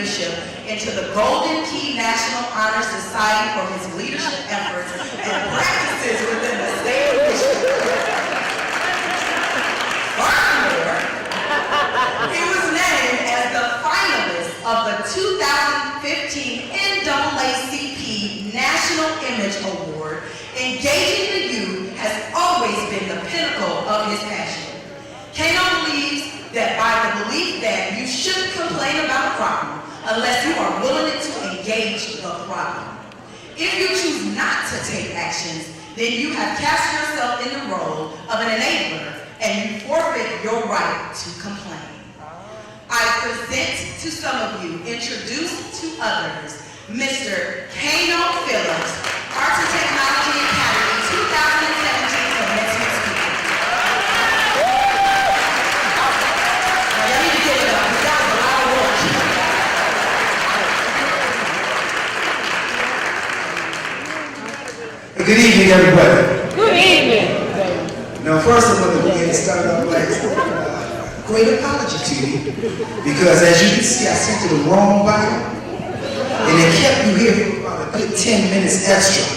leadership into the Golden Key National Honor Society for his leadership efforts and practices within the state of Michigan. Furthermore, he was named as the finalist of the 2015 NAACP National Image Award. Engaging the youth has always been the pinnacle of his passion. Kano believes that by the belief that you shouldn't complain about a problem unless you are willing to engage the problem. If you choose not to take actions, then you have cast yourself in the role of an enabler and you forfeit your right to complain. I present to some of you, introduce to others, Mr. Kaino Phillips, Arts and Technology Academy 2017 Commencement speaker. Now y'all need to give it up, because that was a lot of work. Good evening, everybody. Good evening. Now, first I want to go ahead and start off like a great apology to you, because as you can see, I sent you the wrong Bible, and it kept you here for about a good 10 minutes extra.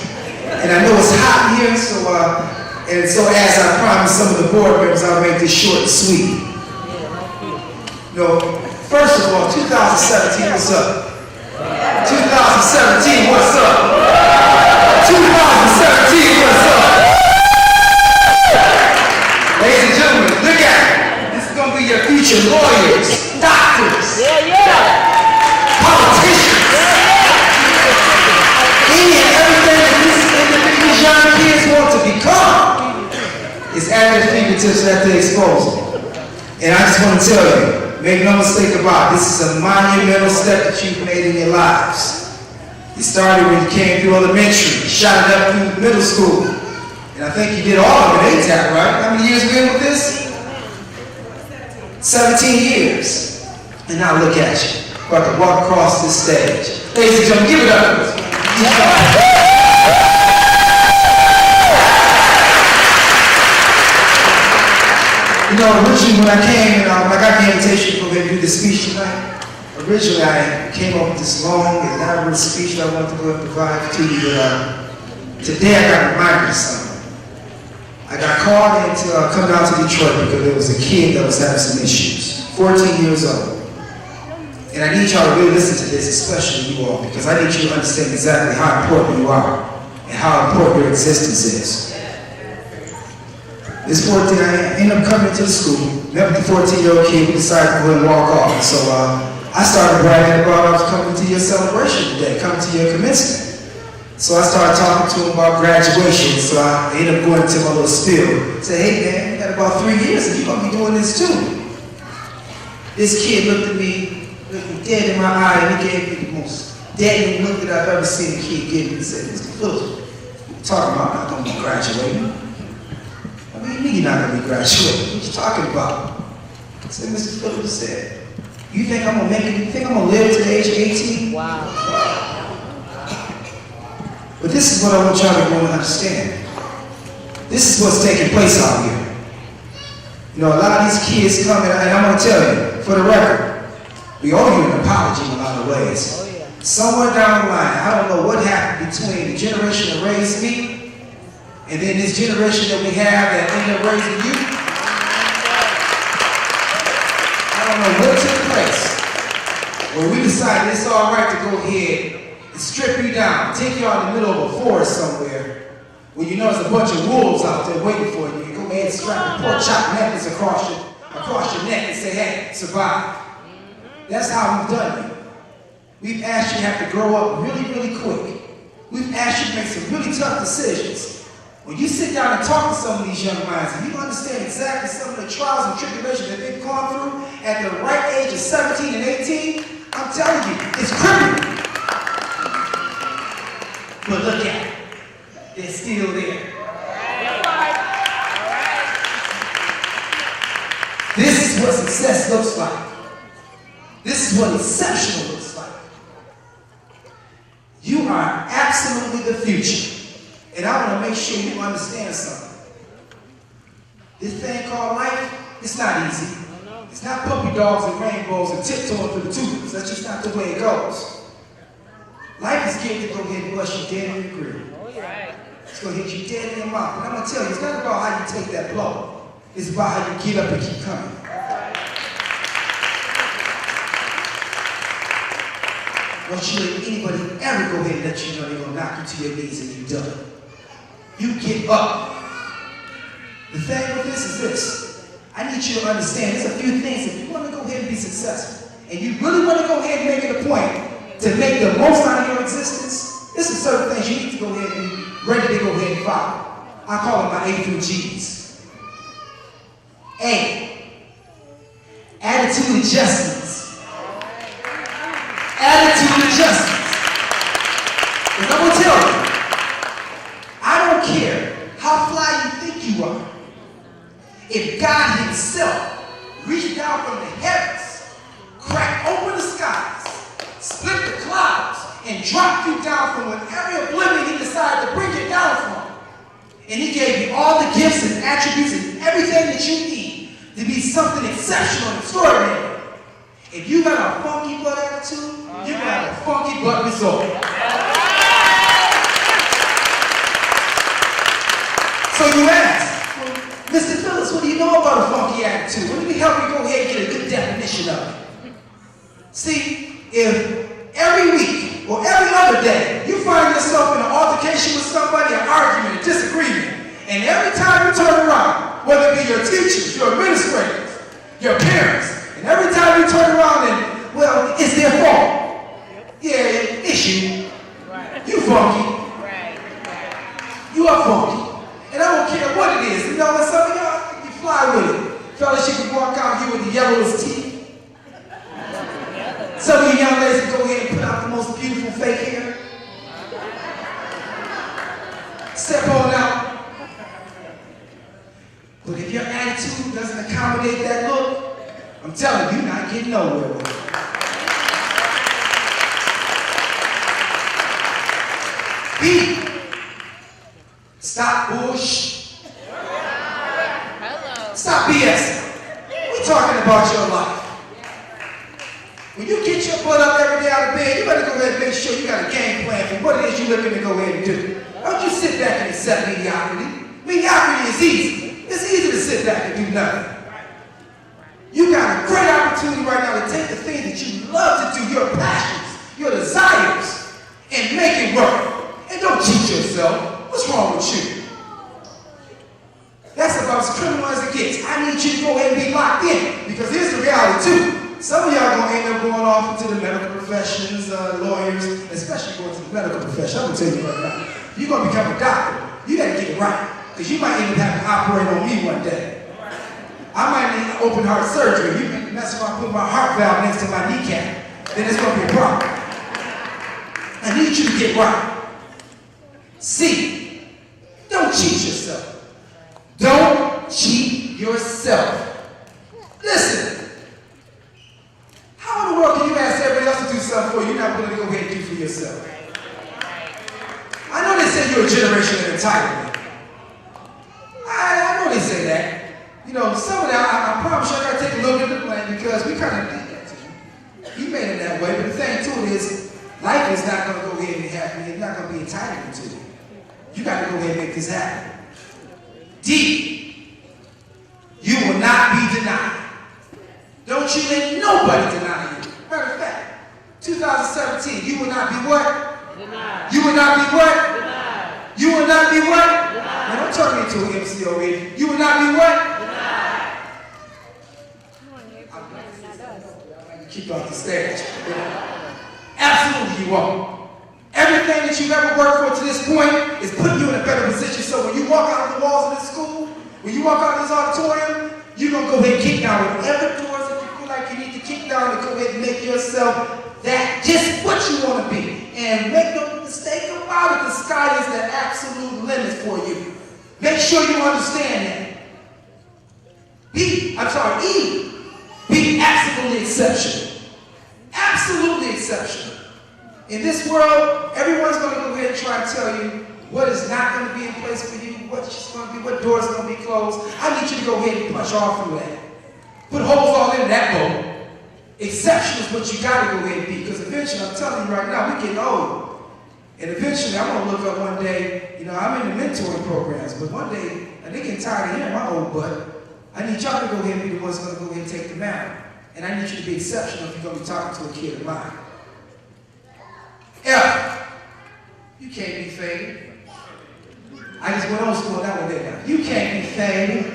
And I know it's hot here, so as I promised some of the board members, I'll make this short and sweet. First of all, 2017, what's up? 2017, what's up? 2017, what's up? Ladies and gentlemen, look at it. This is going to be your future lawyers, doctors, politicians. Any and everything that these young kids want to become is at their fingertips at their disposal. And I just want to tell you, make no mistake about it, this is a monumental step that you've made in your lives. You started when you came through elementary, shot it up through middle school. And I think you did all of it ATAC, right? How many years we in with this? 17 years. And now look at you. We're about to walk across this stage. Ladies and gentlemen, give it up. You know, originally when I came, when I got the invitation to go ahead and do the speech tonight, originally I came up with this long, elaborate speech that I wanted to go ahead and provide to you, but today I got reminded of something. I got called in to come down to Detroit because there was a kid that was having some issues, 14 years old. And I need y'all to really listen to this, especially you all, because I need you to understand exactly how important you are and how important your existence is. This 14, I ended up coming to the school, met with the 14-year-old kid who decided to go and walk off. And so I started bragging about I was coming to your celebration today, coming to your commencement. So I started talking to him about graduation. So I ended up going to my little spiel. Say, hey man, you got about 3 years and you're gonna be doing this too. This kid looked me dead in my eye, and he gave me the most dead look that I've ever seen a kid give me. He said, Mr. Phillips, what you talking about? I'm not gonna be graduating. What do you mean you're not gonna be graduating? What you talking about? I said, Mr. Phillips said, you think I'm gonna make it? You think I'm gonna live to the age of 18? Wow. But this is what I want y'all to go and understand. This is what's taking place out here. You know, a lot of these kids come in, and I'm gonna tell you, for the record, we owe you an apology in a lot of ways. Oh, yeah. Somewhere down the line, I don't know what happened between the generation that raised me and then this generation that we have that ended up raising you. I don't know what took place where we decided it's all right to go ahead and strip you down, take you out in the middle of a forest somewhere where you know there's a bunch of wolves out there waiting for you. You go ahead and strap a pork chop necklace across your neck and say, hey, survive. That's how we've done you. We've asked you to have to grow up really, really quick. We've asked you to make some really tough decisions. When you sit down and talk to some of these young minds, and you understand exactly some of the trials and tribulations that they've gone through at the right age of 17 and 18, I'm telling you, it's criminal. But look at it. They're still there. This is what success looks like. This is what exceptional looks like. You are absolutely the future. And I want to make sure you understand something. This thing called life, it's not easy. It's not puppy dogs and rainbows and tiptoeing through the tulips. That's just not the way it goes. Life is getting to go ahead and bust you dead in the grill. It's going to hit you dead in your mouth. And I'm going to tell you, it's not about how you take that blow. It's about how you get up and keep coming. Don't you let anybody ever go ahead and let you know they're going to knock you to your knees and you're done. You get up. The thing with this is this. I need you to understand there's a few things. If you want to go ahead and be successful, and you really want to go ahead and make it a point to make the most out of your existence, there's some certain things you need to go ahead and be ready to go ahead and follow. I call them my A through G's. A, attitude adjustments. Attitude adjustments. Because I'm going to tell you, I don't care how fly you think you are. If God himself reached down from the heavens, cracked open the skies, split the clouds, and dropped you down from whatever oblivion he decided to bring you down from, and he gave you all the gifts and attributes and everything that you need to be something exceptional and extraordinary. If you got a funky butt attitude, you got a funky butt result. So you ask, well, Mr. Phillips, what do you know about a funky attitude? Let me help you go ahead and get a good definition of it. See, if every week or every other day you find yourself in an altercation with somebody, an argument, a disagreement, and every time you turn around, whether it be your teachers, your administrators, your parents, and every time you turn around and, well, it's their fault. Yeah, issue. You funky. You are funky. And I don't care what it is. You know, and some of y'all, you fly with it. Fellas, you can walk out here with the yellowest teeth. Some of you young ladies can go ahead and put out the most beautiful fake hair. Step on out. But if your attitude doesn't accommodate that look, I'm telling you, you're not getting nowhere with it. B, stop bullshit. Stop BS. We're talking about your life. When you get your butt up every day out of bed, you better go ahead and make sure you got a game plan for what it is you're looking to go ahead and do. Don't you sit back and accept mediocrity. Mediocrity is easy. It's easy to sit back and do nothing. You got a great opportunity right now to take the things that you love to do, your passions, your desires, and make it work. And don't cheat yourself. What's wrong with you? That's about as criminal as it gets. I need you to go ahead and be locked in. Because here's the reality too. Some of y'all gonna end up going off into the medical professions, lawyers, especially going to the medical profession. I'm gonna tell you right now. If you're gonna become a doctor, you gotta get it right. Because you might end up having to operate on me one day. I might need open heart surgery. You can mess around putting my heart valve next to my kneecap. Then it's gonna be a problem. I need you to get right. C, don't cheat yourself. Don't cheat yourself. Listen, how in the world can you ask everybody else to do something for you you're not willing to go ahead and do for yourself? I know they say you're a generation of entitlement. I know they say that. You know, some of that, I promise you I gotta take a little bit of the blame because we kind of did that to you. You made it that way, but the thing to it is, life is not gonna go ahead and happen. It's not gonna be entitled to it. You gotta go ahead and make this happen. D, you will not be denied. Don't you let nobody deny you. Matter of fact, 2017, you will not be what? Denied. You will not be what? Denied. You will not be what? Denied. Now don't turn me into an MC over here. You will not be what? Denied. You keep off the stage. Absolutely you won't. Everything that you've ever worked for to this point is putting you in a better position. So when you walk out of the walls of this school, when you walk out of this auditorium, you're going to go ahead and kick down whatever doors that you feel like you need to kick down to go ahead and make yourself that just what you want to be. And make no mistake about it, the sky is the absolute limit for you. Make sure you understand that. E, be absolutely exceptional. Absolutely exceptional. In this world, everyone's going to go ahead and try to tell you what is not going to be in place for you, what's just going to be, what doors are going to be closed. I need you to go ahead and punch all through that. Put holes all in Exceptional is what you gotta go ahead and be, because eventually, I'm telling you right now, we're getting old. And eventually, I'm gonna look up one day, you know, I'm in the mentoring programs, but one day, and they getting tired of hearing my old butt, I need y'all to go ahead and be the ones gonna go ahead and take the mantle. And I need you to be exceptional if you're gonna be talking to a kid of mine. F, you can't be faded. I just went old school on that one there now. You can't be faded.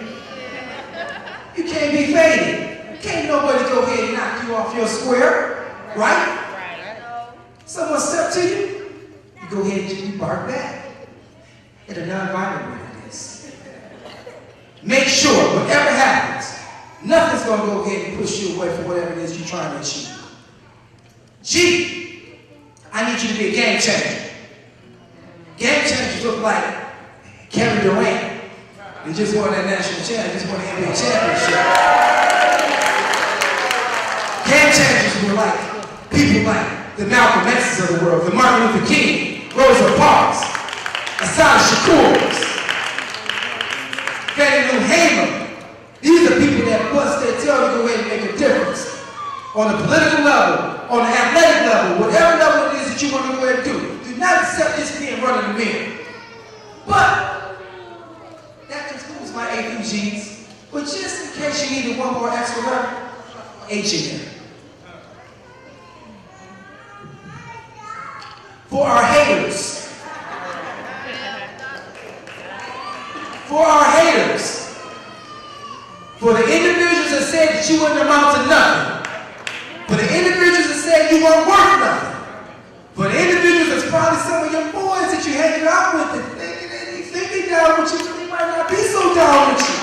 You can't be faded. Can't nobody go ahead and knock you off your square, right? Someone step to you, you go ahead and you bark back. In a non-violent way, it is. Make sure, whatever happens, nothing's going to go ahead and push you away from whatever it is you're trying to achieve. G, I need you to be a game changer. Game changers look like Kevin Durant. They just won that national championship, just won the NBA championship. Game changers were like people like the Malcolm X's of the world, the Martin Luther King, Rosa Parks, Assata Shakur's, Fannie Lou Hamer. These are people that bust their tail to go ahead and make a difference on the political level, on the athletic level, whatever level it is that you want to go ahead and do. Do not accept this being run of the mill. But that concludes my A through G's. But just in case you needed one more extra letter, H in there. For our haters. For our haters. For the individuals that said that you wouldn't amount to nothing. For the individuals that said you weren't worth nothing. For the individuals that's probably some of your boys that you hanging out with that think they down with you, but they might not be so down with you.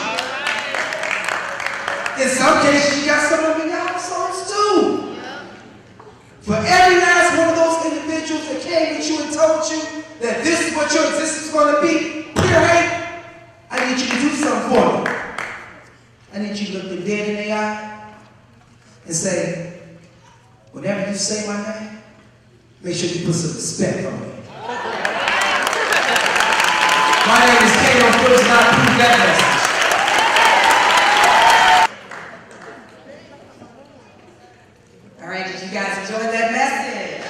In some cases, you got some of them in your households too. For every last one of those individuals that came at you and told you that this is what your existence is going to be, period, I need you to do something for me. I need you to look them dead in the eye and say, whenever you say my name, make sure you put some respect on me. My name is Kaino, Phillips, and I approve that message. All right, did you guys enjoy that message?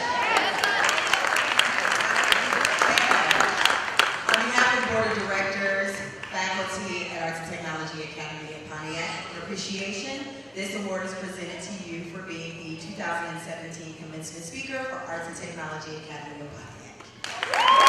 On behalf of the Board of Directors, faculty at Arts and Technology Academy in Pontiac, in appreciation, this award is presented to you for being the 2017 Commencement Speaker for Arts and Technology Academy of Pontiac.